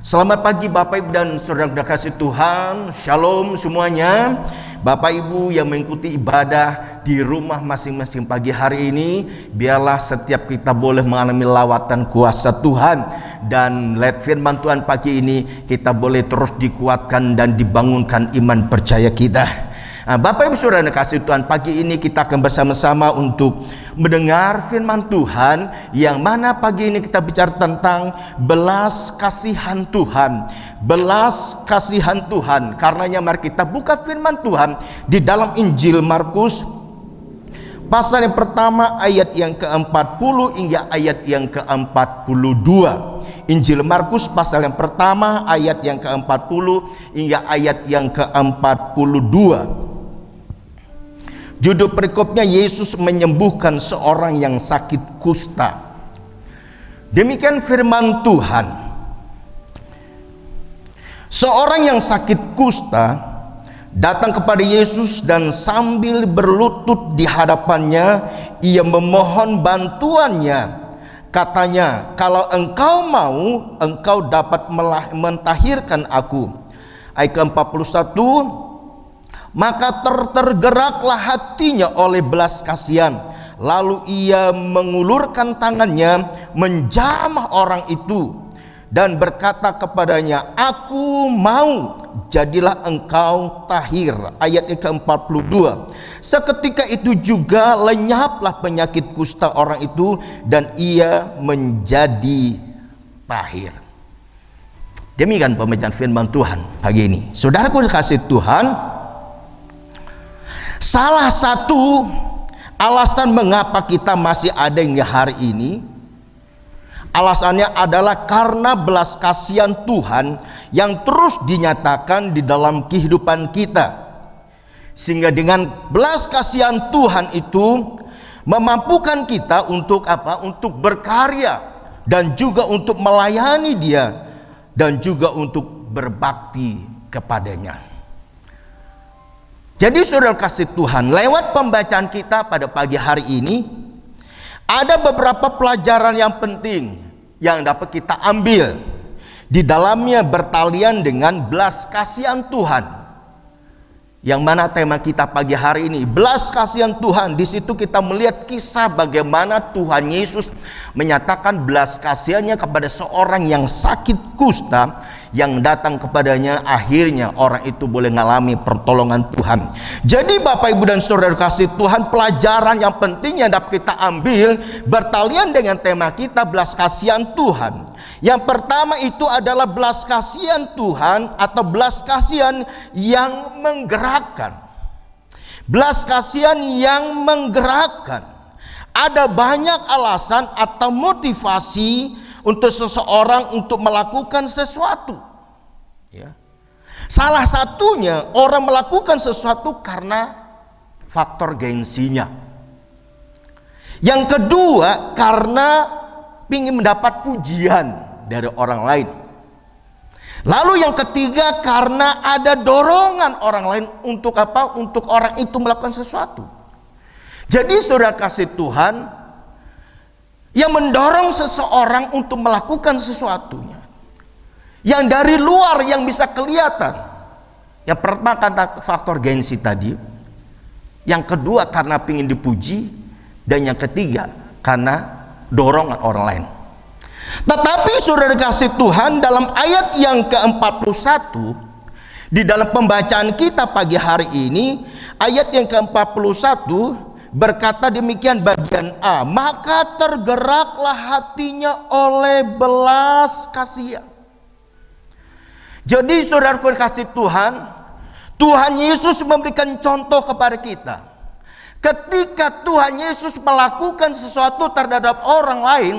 Selamat pagi Bapak Ibu dan saudara kasih Tuhan. Shalom semuanya. Bapak Ibu yang mengikuti ibadah di rumah masing-masing pagi hari ini, biarlah setiap kita boleh mengalami lawatan kuasa Tuhan. Dan lewat firman Tuhan pagi ini kita boleh terus dikuatkan dan dibangunkan iman percaya kita. Bapak Ibu Saudara kasih Tuhan, pagi ini kita akan bersama-sama untuk mendengar firman Tuhan, yang mana pagi ini kita bicara tentang belas kasihan Tuhan. Belas kasihan Tuhan. Karenanya mari kita buka firman Tuhan di dalam Injil Markus pasal yang pertama ayat yang ke-40 hingga ayat yang ke-42. Injil Markus pasal yang pertama ayat yang ke-40 hingga ayat yang ke-42. Judul perikopnya, Yesus menyembuhkan seorang yang sakit kusta. Demikian firman Tuhan. Seorang yang sakit kusta datang kepada Yesus dan sambil berlutut di hadapannya, ia memohon bantuannya. Katanya, kalau engkau mau, engkau dapat mentahirkan aku. Ayat ke-41, maka tergeraklah hatinya oleh belas kasihan. Lalu ia mengulurkan tangannya menjamah orang itu dan berkata kepadanya, aku mau, jadilah engkau tahir. Ayat ke-42. Seketika itu juga lenyaplah penyakit kusta orang itu dan ia menjadi tahir. Demikian pembacaan firman Tuhan pagi ini. Saudaraku kasih Tuhan, salah satu alasan mengapa kita masih ada hingga hari ini, alasannya adalah karena belas kasihan Tuhan yang terus dinyatakan di dalam kehidupan kita. Sehingga dengan belas kasihan Tuhan itu memampukan kita untuk apa? Untuk berkarya dan juga untuk melayani Dia dan juga untuk berbakti kepadanya. Jadi saudara kasih Tuhan, lewat pembacaan kita pada pagi hari ini, ada beberapa pelajaran yang penting yang dapat kita ambil. Di dalamnya bertalian dengan belas kasihan Tuhan. Yang mana tema kita pagi hari ini, belas kasihan Tuhan. Di situ kita melihat kisah bagaimana Tuhan Yesus menyatakan belas kasihannya kepada seorang yang sakit kusta, yang datang kepadanya, akhirnya orang itu boleh mengalami pertolongan Tuhan. Jadi Bapak Ibu dan Saudara kasih Tuhan, pelajaran yang penting yang dapat kita ambil bertalian dengan tema kita, belas kasihan Tuhan. Yang pertama itu adalah belas kasihan Tuhan atau belas kasihan yang menggerakkan. Belas kasihan yang menggerakkan. Ada banyak alasan atau motivasi untuk seseorang untuk melakukan sesuatu. Ya. Salah satunya orang melakukan sesuatu karena faktor gengsinya. Yang kedua karena ingin mendapat pujian dari orang lain. Lalu yang ketiga karena ada dorongan orang lain untuk apa? Untuk orang itu melakukan sesuatu. Jadi saudara kasih Tuhan, yang mendorong seseorang untuk melakukan sesuatunya, yang dari luar yang bisa kelihatan. Yang pertama karena faktor gengsi tadi, yang kedua karena ingin dipuji, dan yang ketiga karena dorongan orang lain. Tetapi saudara kasih Tuhan, dalam ayat yang ke-41 di dalam pembacaan kita pagi hari ini, ayat yang ke-41 berkata demikian bagian A, maka tergeraklah hatinya oleh belas kasihan. Jadi saudaraku kasih Tuhan, Tuhan Yesus memberikan contoh kepada kita. Ketika Tuhan Yesus melakukan sesuatu terhadap orang lain,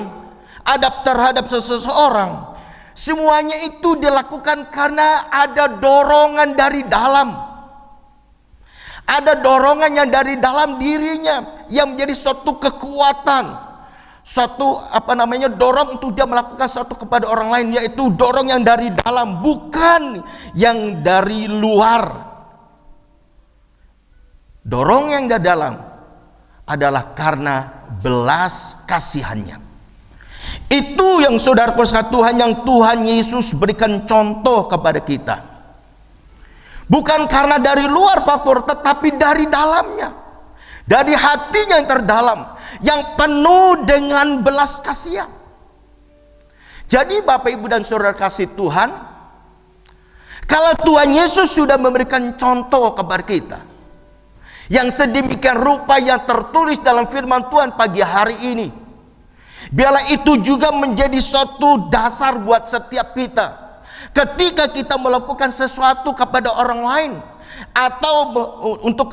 terhadap seseorang, semuanya itu dilakukan karena ada dorongan dari dalam. Ada dorongan yang dari dalam dirinya yang menjadi suatu kekuatan, suatu dorong untuk dia melakukan sesuatu kepada orang lain, yaitu dorong yang dari dalam, bukan yang dari luar. Dorong yang dari dalam adalah karena belas kasihannya. Itu yang saudara kasih Tuhan, yang Tuhan Yesus berikan contoh kepada kita. Bukan karena dari luar faktor, tetapi dari dalamnya, dari hatinya yang terdalam, yang penuh dengan belas kasihan. Jadi Bapak Ibu dan saudara kasih Tuhan, kalau Tuhan Yesus sudah memberikan contoh kepada kita, yang sedemikian rupa yang tertulis dalam firman Tuhan pagi hari ini, biarlah itu juga menjadi suatu dasar buat setiap kita. Ketika kita melakukan sesuatu kepada orang lain, atau untuk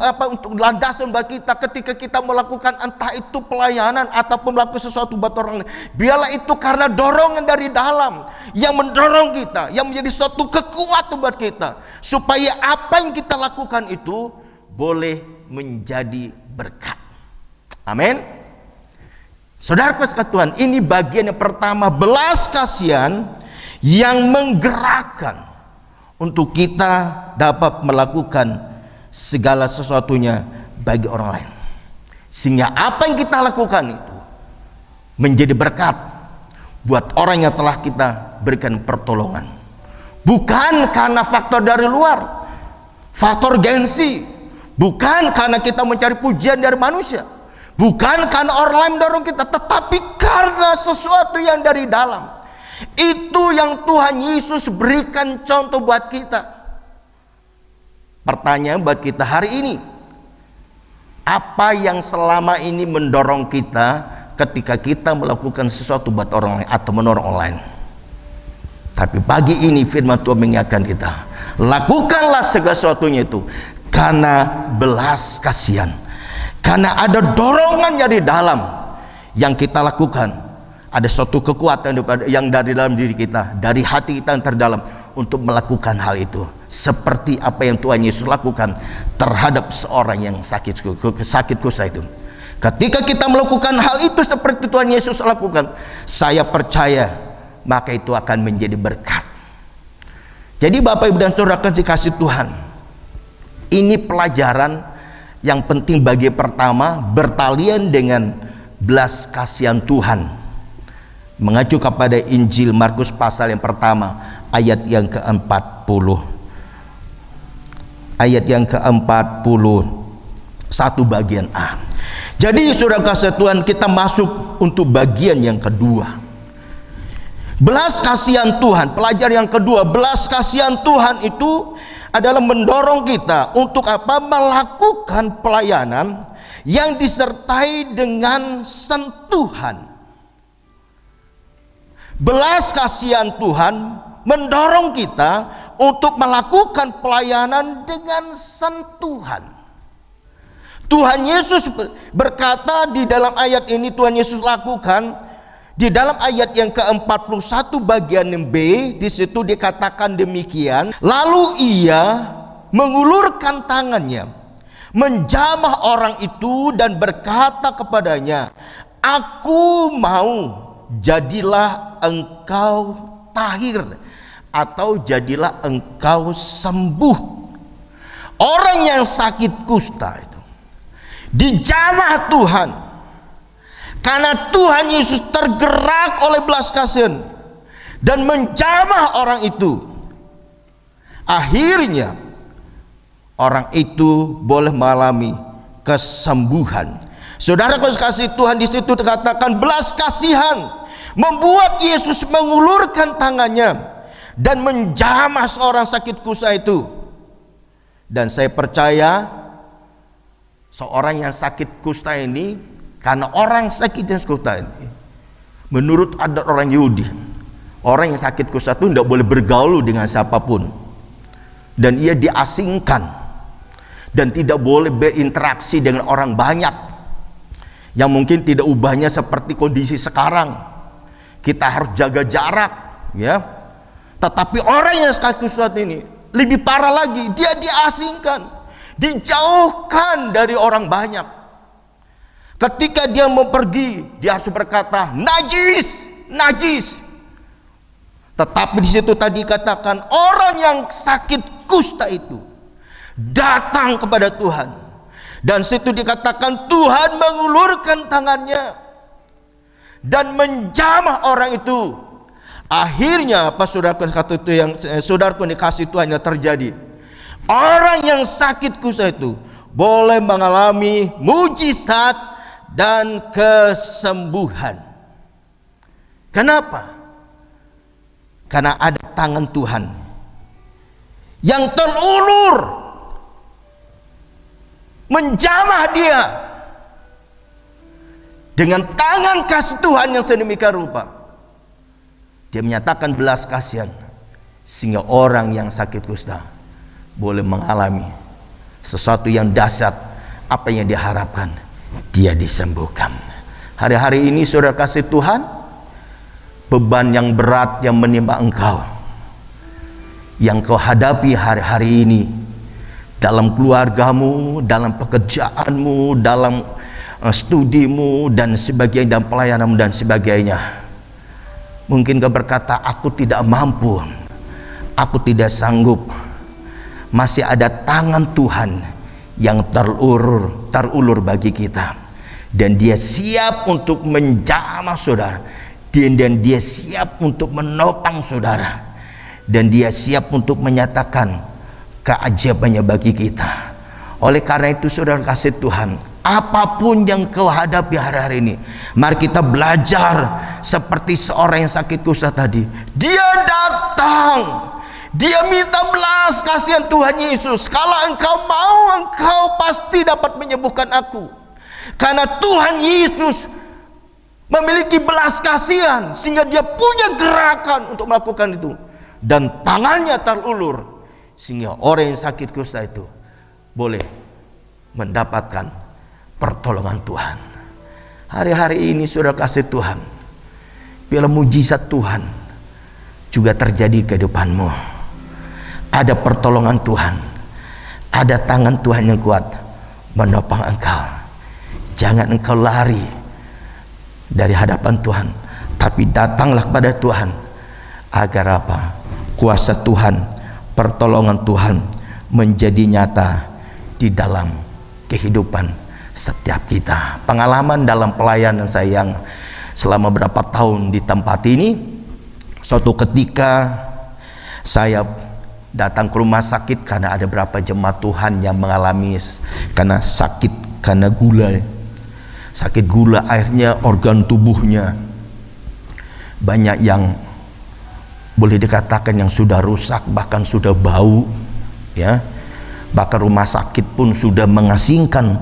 landasan bagi kita ketika kita melakukan entah itu pelayanan ataupun melakukan sesuatu buat orang lain, biarlah itu karena dorongan dari dalam yang mendorong kita, yang menjadi suatu kekuatan buat kita, supaya apa yang kita lakukan itu boleh menjadi berkat. Amin. Saudara kasih Tuhan, ini bagian yang pertama, belas kasihan yang menggerakkan untuk kita dapat melakukan segala sesuatunya bagi orang lain, sehingga apa yang kita lakukan itu menjadi berkat buat orang yang telah kita berikan pertolongan. Bukan karena faktor dari luar, faktor gengsi, bukan karena kita mencari pujian dari manusia, bukan karena orang lain mendorong kita, tetapi karena sesuatu yang dari dalam. Itu yang Tuhan Yesus berikan contoh buat kita. Pertanyaan buat kita hari ini, apa yang selama ini mendorong kita ketika kita melakukan sesuatu buat orang lain atau menolong orang lain? Tapi pagi ini firman Tuhan mengingatkan kita, lakukanlah segala sesuatunya itu karena belas kasihan, karena ada dorongan dari dalam yang kita lakukan. Ada suatu kekuatan yang dari dalam diri kita, dari hati kita yang terdalam, untuk melakukan hal itu. Seperti apa yang Tuhan Yesus lakukan terhadap seorang yang sakit kusta itu. Ketika kita melakukan hal itu seperti Tuhan Yesus lakukan, saya percaya maka itu akan menjadi berkat. Jadi Bapak Ibu dan Saudara kasih Tuhan, ini pelajaran yang penting bagi pertama, bertalian dengan belas kasihan Tuhan. Mengacu kepada Injil Markus pasal yang pertama, ayat yang ke-40. Ayat yang ke-41 bagian A. Jadi saudara kasih Tuhan, kita masuk untuk bagian yang kedua. Belas kasihan Tuhan, pelajaran yang kedua, belas kasihan Tuhan itu adalah mendorong kita untuk apa? Melakukan pelayanan yang disertai dengan sentuhan. Belas kasihan Tuhan mendorong kita untuk melakukan pelayanan dengan sentuhan. Tuhan Yesus berkata di dalam ayat ini, Tuhan Yesus lakukan di dalam ayat yang ke-41 bagian B, di situ dikatakan demikian, lalu ia mengulurkan tangannya, menjamah orang itu dan berkata kepadanya, aku mau, jadilah engkau tahir, atau jadilah engkau sembuh. Orang yang sakit kusta itu dijamah Tuhan, karena Tuhan Yesus tergerak oleh belas kasihan dan menjamah orang itu. Akhirnya orang itu boleh mengalami kesembuhan. Saudara kasih Tuhan, di situ dikatakan belas kasihan membuat Yesus mengulurkan tangannya dan menjamah seorang sakit kusta itu. Dan saya percaya seorang yang sakit kusta ini, karena orang sakit kusta ini, menurut adat orang Yahudi, orang yang sakit kusta itu tidak boleh bergaul dengan siapapun, dan ia diasingkan dan tidak boleh berinteraksi dengan orang banyak. Yang mungkin tidak ubahnya seperti kondisi sekarang, kita harus jaga jarak, ya. Tetapi orang yang sakit kusta ini lebih parah lagi, dia diasingkan, dijauhkan dari orang banyak. Ketika dia mau pergi, dia harus berkata najis, najis. Tetapi di situ tadi katakan orang yang sakit kusta itu datang kepada Tuhan. Dan situ dikatakan Tuhan mengulurkan tangannya dan menjamah orang itu. Akhirnya apa saudaraku kata itu yang saudaraku dikasih Tuhan yang terjadi? Orang yang sakit kusta itu boleh mengalami mujizat dan kesembuhan. Kenapa? Karena ada tangan Tuhan yang terulur menjamah dia dengan tangan kasih Tuhan yang sedemikian rupa. Dia menyatakan belas kasihan sehingga orang yang sakit kusta boleh mengalami sesuatu yang dahsyat, apa yang diharapkan, dia disembuhkan. Hari-hari ini saudara kasih Tuhan, beban yang berat yang menimpa engkau, yang kau hadapi hari-hari ini dalam keluargamu, dalam pekerjaanmu, dalam studimu dan sebagainya, dan pelayananmu dan sebagainya. Mungkin kau berkata, aku tidak mampu, aku tidak sanggup. Masih ada tangan Tuhan yang terulur bagi kita, dan dia siap untuk menjamah saudara, dan dia siap untuk menopang saudara, dan dia siap untuk menyatakan keajaibannya bagi kita. Oleh karena itu saudara kasih Tuhan, apapun yang kau hadapi hari-hari ini, mari kita belajar seperti seorang yang sakit kusta tadi. Dia datang, dia minta belas kasihan Tuhan Yesus. Kalau engkau mau, engkau pasti dapat menyembuhkan aku. Karena Tuhan Yesus memiliki belas kasihan sehingga dia punya gerakan untuk melakukan itu, dan tangannya terulur sehingga orang yang sakit kusta itu boleh mendapatkan pertolongan Tuhan. Hari-hari ini saudara kasih Tuhan, bila mujizat Tuhan juga terjadi di kehidupanmu. Ada pertolongan Tuhan, ada tangan Tuhan yang kuat menopang engkau. Jangan engkau lari dari hadapan Tuhan, tapi datanglah kepada Tuhan, agar apa? Kuasa Tuhan, pertolongan Tuhan menjadi nyata di dalam kehidupan setiap kita. Pengalaman dalam pelayanan saya yang selama berapa tahun di tempat ini, suatu ketika saya datang ke rumah sakit karena ada beberapa jemaat Tuhan yang mengalami karena sakit, karena sakit gula, akhirnya organ tubuhnya banyak yang boleh dikatakan yang sudah rusak, bahkan sudah bau, ya. Bahkan rumah sakit pun sudah mengasingkan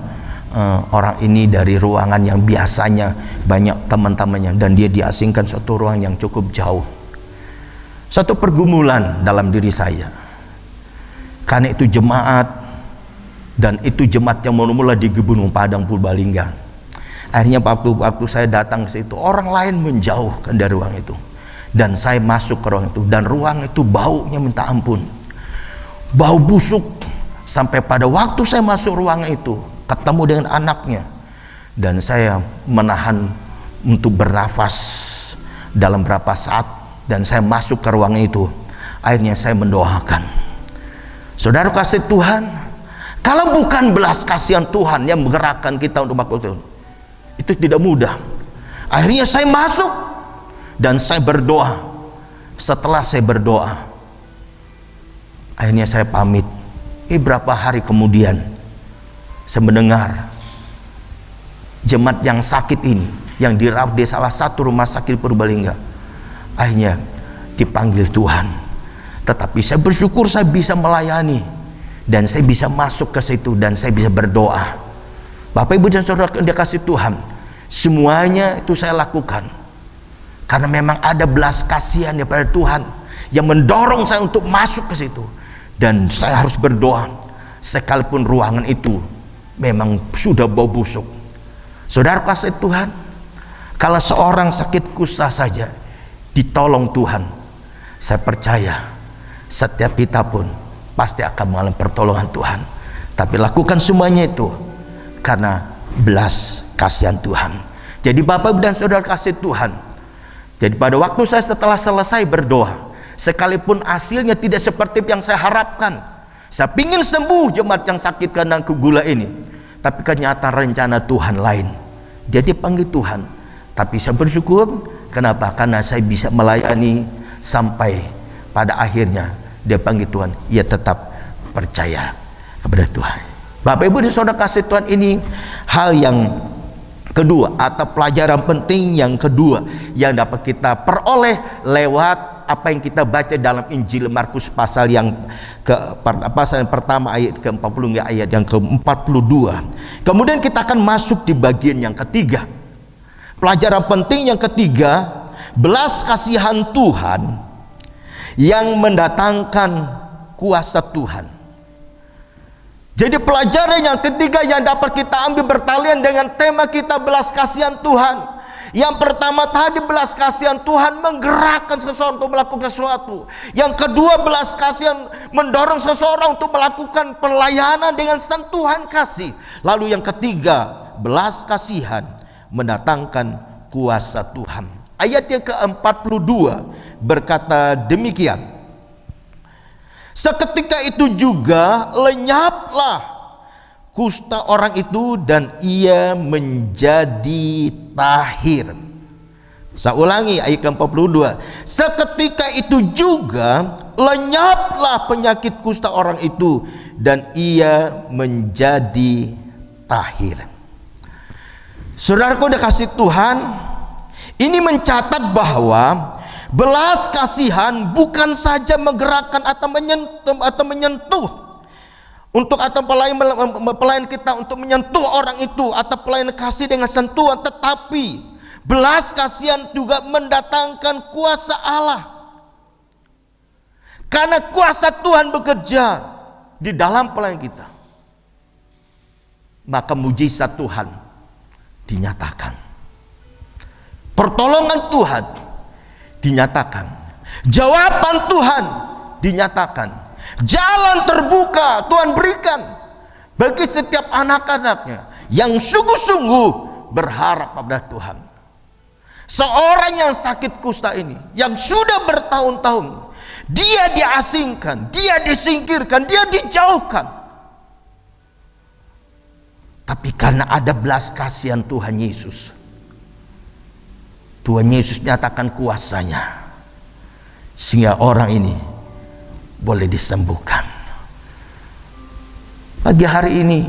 orang ini dari ruangan yang biasanya banyak teman-temannya, dan dia diasingkan suatu ruang yang cukup jauh. Satu pergumulan dalam diri saya, karena itu jemaat, dan itu jemaat yang mula-mula di Gunung Padang Purbalingga. Akhirnya waktu saya datang ke situ, orang lain menjauhkan dari ruang itu, dan saya masuk ke ruang itu, dan ruang itu baunya minta ampun, bau busuk. Sampai pada waktu saya masuk ruang itu, ketemu dengan anaknya, dan saya menahan untuk bernafas dalam beberapa saat, dan saya masuk ke ruang itu. Akhirnya saya mendoakan. Saudara kasih Tuhan, kalau bukan belas kasihan Tuhan yang menggerakkan kita untuk melakukan itu tidak mudah. Akhirnya saya masuk dan saya berdoa. Setelah saya berdoa, akhirnya saya pamit. Beberapa hari kemudian saya mendengar jemaat yang sakit ini, yang dirawat di salah satu rumah sakit Purbalingga, akhirnya dipanggil Tuhan. Tetapi saya bersyukur saya bisa melayani, dan saya bisa masuk ke situ, dan saya bisa berdoa. Bapak Ibu dan Saudara yang dikasih Tuhan, semuanya itu saya lakukan karena memang ada belas kasihan daripada Tuhan yang mendorong saya untuk masuk ke situ. Dan saya harus berdoa sekalipun ruangan itu memang sudah bau busuk. Saudara kasih Tuhan, kalau seorang sakit kusta saja ditolong Tuhan, saya percaya setiap kita pun pasti akan mengalami pertolongan Tuhan. Tapi lakukan semuanya itu karena belas kasihan Tuhan. Jadi Bapak dan Saudara kasih Tuhan, jadi pada waktu saya setelah selesai berdoa, sekalipun hasilnya tidak seperti yang saya harapkan, saya ingin sembuh jemaat yang sakit karena gula ini, tapi kenyataan rencana Tuhan lain. Jadi panggil Tuhan, Tapi saya bersyukur, kenapa? Karena saya bisa melayani sampai pada akhirnya dia panggil Tuhan, ia tetap percaya kepada Tuhan. Bapak Ibu dan Saudara kasih Tuhan, ini hal yang kedua atau pelajaran penting yang kedua yang dapat kita peroleh lewat apa yang kita baca dalam Injil Markus pasal yang pasal yang pertama ayat ke-40 hingga ayat yang ke-42. Kemudian kita akan masuk di bagian yang ketiga. Pelajaran penting yang ketiga, belas kasihan Tuhan yang mendatangkan kuasa Tuhan. Jadi pelajaran yang ketiga yang dapat kita ambil bertalian dengan tema kita belas kasihan Tuhan. Yang pertama tadi, belas kasihan Tuhan menggerakkan seseorang untuk melakukan sesuatu. Yang kedua, belas kasihan mendorong seseorang untuk melakukan pelayanan dengan sentuhan kasih. Lalu yang ketiga, belas kasihan mendatangkan kuasa Tuhan. Ayat yang ke-42 berkata demikian. Seketika itu juga lenyaplah kusta orang itu dan ia menjadi tahir. Saya ulangi ayat ke-42. Seketika itu juga lenyaplah penyakit kusta orang itu dan ia menjadi tahir. Saudaraku udah kasih Tuhan, ini mencatat bahwa belas kasihan bukan saja menggerakkan atau menyentuh untuk atau pelayan kita untuk menyentuh orang itu atau pelayan kasih dengan sentuhan, tetapi belas kasihan juga mendatangkan kuasa Allah. Karena kuasa Tuhan bekerja di dalam pelayan kita, maka mujizat Tuhan dinyatakan, pertolongan Tuhan dinyatakan, jawaban Tuhan dinyatakan, jalan terbuka Tuhan berikan bagi setiap anak-anaknya yang sungguh-sungguh berharap pada Tuhan. Seorang yang sakit kusta ini, yang sudah bertahun-tahun, dia diasingkan, dia disingkirkan, dia dijauhkan. Tapi karena ada belas kasihan Tuhan Yesus, Tuhan Yesus nyatakan kuasanya, sehingga orang ini boleh disembuhkan. Pagi hari ini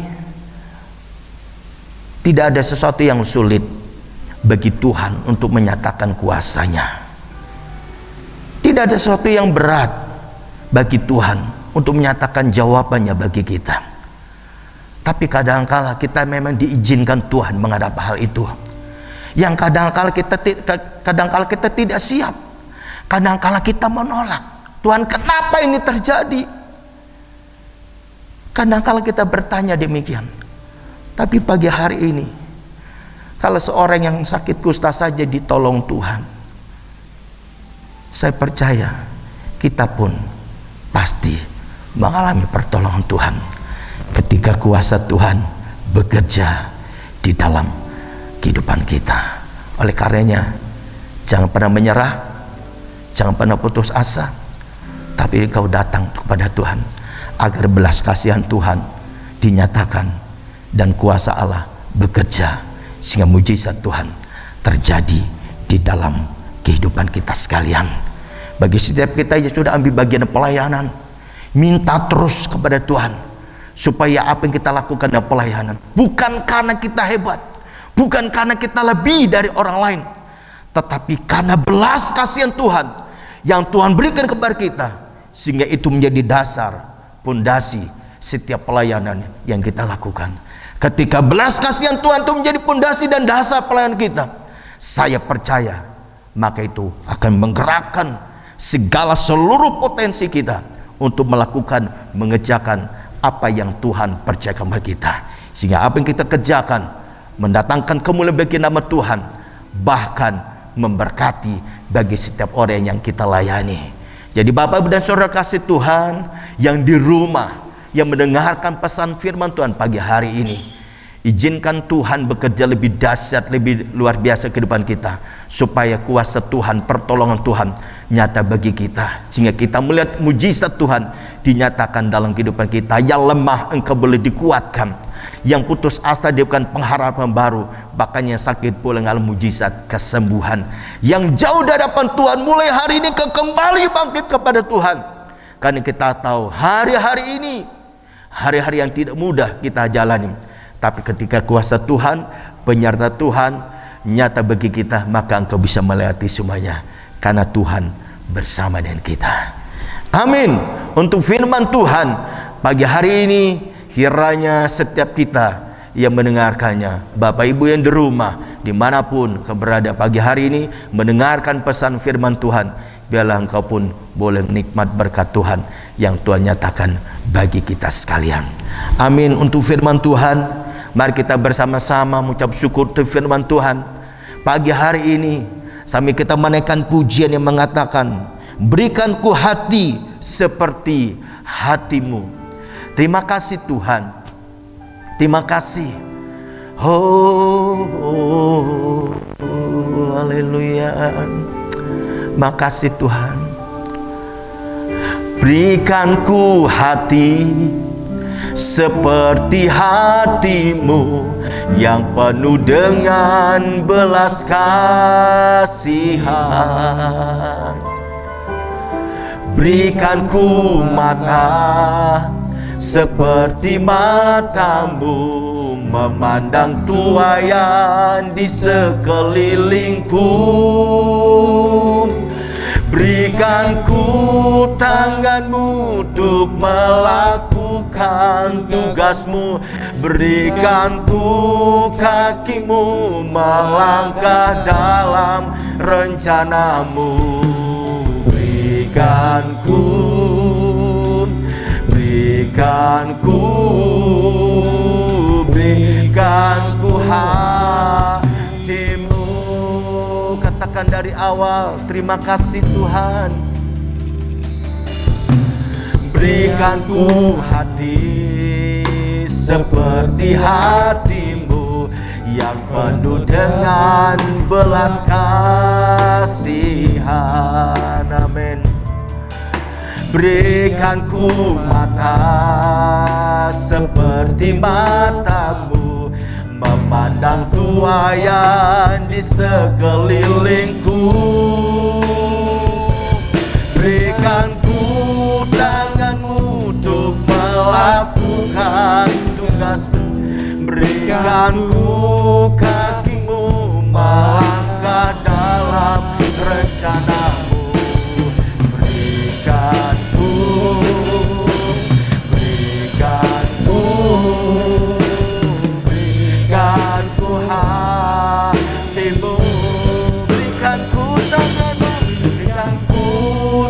tidak ada sesuatu yang sulit bagi Tuhan untuk menyatakan kuasanya. Tidak ada sesuatu yang berat bagi Tuhan untuk menyatakan jawabannya bagi kita. Tapi kadangkala kita memang diizinkan Tuhan menghadapi hal itu, yang kadangkala kita tidak siap. Kadangkala kita menolak. Tuhan, kenapa ini terjadi? Kadangkala kita bertanya demikian. Tapi pagi hari ini, kalau seorang yang sakit kusta saja ditolong Tuhan, saya percaya kita pun pasti mengalami pertolongan Tuhan ketika kuasa Tuhan bekerja di dalam kehidupan kita. Oleh karenanya, jangan pernah menyerah, jangan pernah putus asa, tapi engkau datang kepada Tuhan agar belas kasihan Tuhan dinyatakan dan kuasa Allah bekerja sehingga mujizat Tuhan terjadi di dalam kehidupan kita sekalian. Bagi setiap kita yang sudah ambil bagian pelayanan, minta terus kepada Tuhan supaya apa yang kita lakukan dalam pelayanan bukan karena kita hebat, bukan karena kita lebih dari orang lain, tetapi karena belas kasihan Tuhan yang Tuhan berikan kepada kita, sehingga itu menjadi dasar, pondasi setiap pelayanan yang kita lakukan. Ketika belas kasihan Tuhan itu menjadi pondasi dan dasar pelayanan kita, saya percaya maka itu akan menggerakkan segala seluruh potensi kita untuk melakukan, mengerjakan apa yang Tuhan percayakan kepada kita, sehingga apa yang kita kerjakan mendatangkan kemuliaan bagi nama Tuhan, bahkan memberkati bagi setiap orang yang kita layani. Jadi Bapak dan Saudara kasih Tuhan yang di rumah, yang mendengarkan pesan firman Tuhan pagi hari ini, izinkan Tuhan bekerja lebih dahsyat, lebih luar biasa kehidupan kita, supaya kuasa Tuhan, pertolongan Tuhan nyata bagi kita, sehingga kita melihat mujizat Tuhan dinyatakan dalam kehidupan kita. Yang lemah engkau boleh dikuatkan, Yang putus asa diberikan pengharapan baru. Bahkan yang sakit pula mengalami mujizat kesembuhan. Yang jauh dari hadapan Tuhan mulai hari ini kembali bangkit kepada Tuhan. Karena kita tahu hari-hari ini hari-hari yang tidak mudah kita jalani. Tapi ketika kuasa Tuhan, penyertaan Tuhan nyata bagi kita, maka engkau bisa melewati semuanya. Karena Tuhan bersama dengan kita. Amin. Untuk firman Tuhan pagi hari ini, kiranya setiap kita yang mendengarkannya, Bapak Ibu yang di rumah, dimanapun kau berada pagi hari ini mendengarkan pesan firman Tuhan, biarlah engkau pun boleh menikmat berkat Tuhan yang Tuhan nyatakan bagi kita sekalian. Amin. Untuk firman Tuhan, mari kita bersama-sama mengucap syukur untuk firman Tuhan. Pagi hari ini sambil kita menaikkan pujian yang mengatakan, berikanku hati seperti hatimu. Terima kasih Tuhan. Terima kasih. Haleluya. Makasih Tuhan. Berikanku hati seperti hatimu, yang penuh dengan belas kasihan. Berikanku mata seperti matamu, memandang tuaian di sekelilingku. Berikanku tanganmu untuk melakukan tugasmu. Berikanku kakimu melangkah dalam rencanamu. Berikanku hatimu. Katakan dari awal, terima kasih Tuhan. Berikanku hati seperti hatimu, yang penuh dengan belas kasihan. Amin. Berikanku mata seperti matamu, memandang tuaian di sekelilingku. Berikanku tanganmu untuk melakukan tugasmu. Berikanku kakimu melangkah dalam rencanamu. Berikanku hatimu. Berikanku tanganmu. Berikanku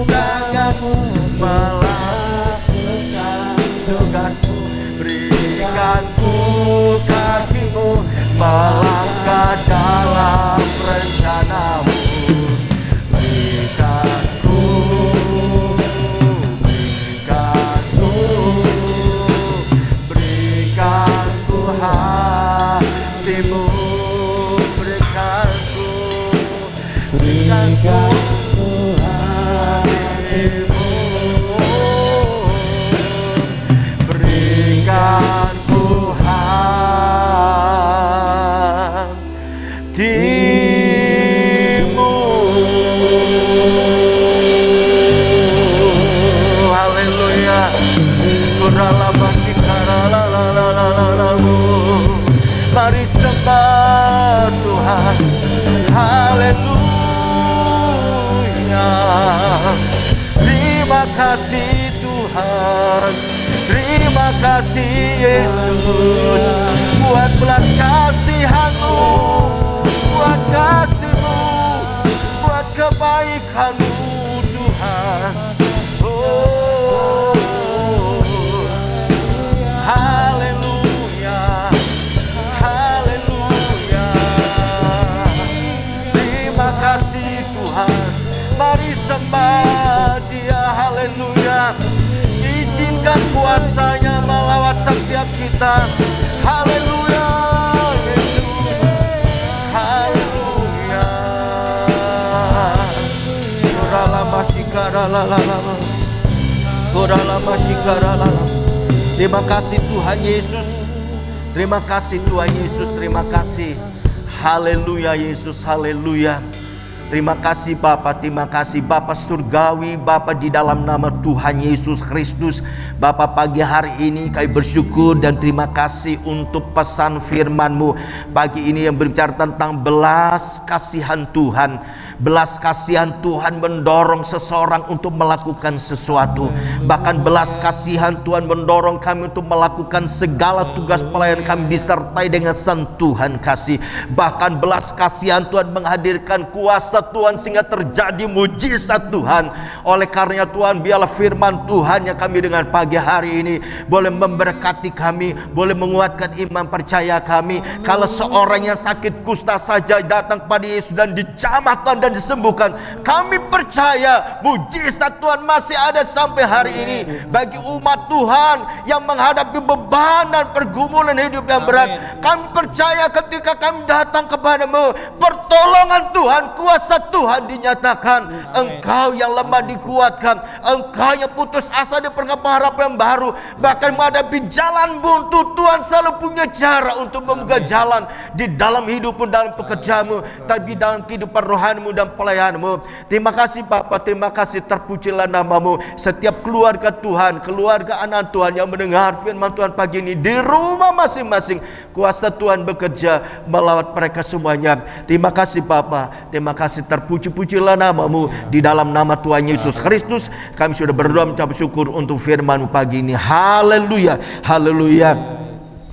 tanganmu melakukan tugasmu. Berikanku kakimu melangkah dalam rencanamu. Hatimu, berikanku hatimu. Berikanku hatimu. Haleluya. Mari sembah Tuhan. Haleluya. Terima kasih Tuhan. Terima kasih Yesus, buat belas kasihan-Mu, buat kasih-Mu, buat kebaikan-Mu Tuhan. Haleluya. Haleluya. Terima kasih Tuhan. Mari sembah Dia. Haleluya. Izinkan kuasa-Nya melawat setiap kita. Haleluya. Yesus. Haleluya. Terima kasih Tuhan Yesus. Terima kasih Tuhan Yesus, terima kasih. Haleluya Yesus, haleluya. Terima kasih Bapa, terima kasih Bapa surgawi, Bapa di dalam nama Tuhan Yesus Kristus. Bapa, pagi hari ini kami bersyukur dan terima kasih untuk pesan firman-Mu pagi ini yang berbicara tentang belas kasihan Tuhan. Belas kasihan Tuhan mendorong seseorang untuk melakukan sesuatu. Bahkan belas kasihan Tuhan mendorong kami untuk melakukan segala tugas pelayanan kami disertai dengan sentuhan kasih. Bahkan belas kasihan Tuhan menghadirkan kuasa Tuhan sehingga terjadi mujizat Tuhan. Oleh karenanya Tuhan, biarlah firman Tuhan yang kami dengan pagi hari ini boleh memberkati kami, boleh menguatkan iman percaya kami. Kalau seorang yang sakit kusta saja datang pada Yesus dan dijamah Tuhan dan disembuhkan, kami percaya mujizat Tuhan masih ada sampai hari ini bagi umat Tuhan yang menghadapi beban dan pergumulan hidup yang berat. Kami percaya ketika kami datang kepadamu, pertolongan Tuhan, kuasa Tuhan dinyatakan. Engkau yang lemah dikuatkan, engkau yang putus asa diberikan pengharapan yang baru. Bahkan menghadapi jalan buntu, Tuhan selalu punya cara untuk membuka jalan di dalam hidupmu, dalam pekerjaanmu, tapi dalam kehidupan rohanimu dan pelayananmu. Terima kasih Bapa, terima kasih, terpujilah namamu. Setiap keluarga Tuhan, keluarga anak Tuhan yang mendengar firman Tuhan pagi ini di rumah masing-masing, kuasa Tuhan bekerja melawat mereka semuanya. Terima kasih Bapa, terima kasih, terpuji-pujilah namamu. Di dalam nama Tuhan Yesus Kristus kami sudah berdoa mengucap syukur untuk firman-Mu pagi ini. Haleluya, haleluya.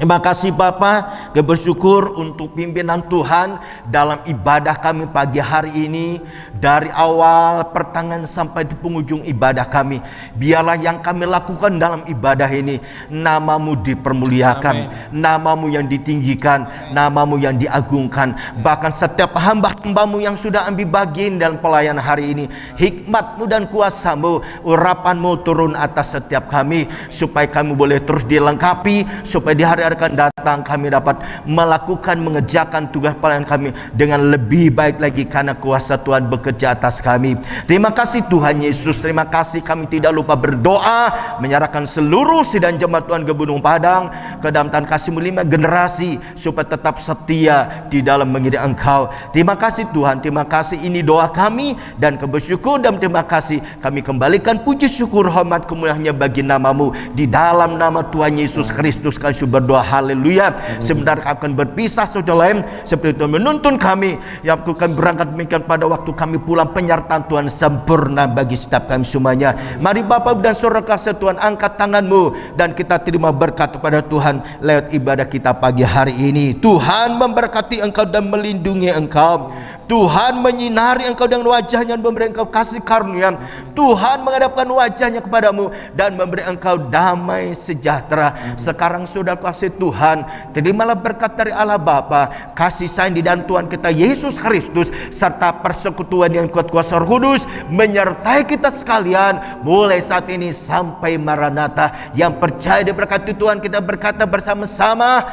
Terima kasih Bapa, kami bersyukur untuk pimpinan Tuhan dalam ibadah kami pagi hari ini. Dari awal pertengahan sampai di penghujung ibadah kami, biarlah yang kami lakukan dalam ibadah ini, namamu dipermuliakan, namamu yang ditinggikan, namamu yang diagungkan. Bahkan setiap hamba-hambamu yang sudah ambil bagian dalam pelayanan hari ini, hikmatmu dan kuasamu, urapanmu turun atas setiap kami, supaya kami boleh terus dilengkapi, supaya di hari akan datang kami dapat melakukan, mengerjakan tugas pelayanan kami dengan lebih baik lagi karena kuasa Tuhan bekerja atas kami. Terima kasih Tuhan Yesus, terima kasih. Kami tidak lupa berdoa, menyerahkan seluruh sidang jemaat Tuhan ke Gunung Padang ke dalam tangan kasih-Mu 5 generasi supaya tetap setia di dalam mengiring Engkau. Terima kasih Tuhan, terima kasih. Ini doa kami dan bersyukur dan terima kasih. Kami kembalikan puji syukur hormat kemuliaan bagi namamu. Di dalam nama Tuhan Yesus Kristus kami berdoa. Haleluya. Sebentar akan berpisah saudara lain, seperti Tuhan menuntun kami yang kami berangkat demikian pada waktu kami pulang, penyertaan Tuhan sempurna bagi setiap kami semuanya. Mari Bapak dan Saudara kasih Tuhan, angkat tanganmu dan kita terima berkat kepada Tuhan lewat ibadah kita pagi hari ini. Tuhan memberkati engkau dan melindungi engkau. Tuhan menyinari engkau dengan wajahnya dan memberi engkau kasih karunia. Tuhan menghadapkan wajahnya kepadamu dan memberi engkau damai sejahtera. Sekarang saudara kasih Tuhan, terimalah berkat dari Allah Bapa, kasih sayang di dalam Tuhan kita Yesus Kristus, serta persekutuan yang kuat kuasa Roh Kudus menyertai kita sekalian mulai saat ini sampai Maranatha. Yang percaya diberkati Tuhan, kita berkata bersama-sama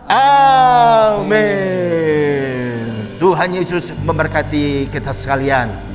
amin. Tuhan Yesus memberkati kita sekalian.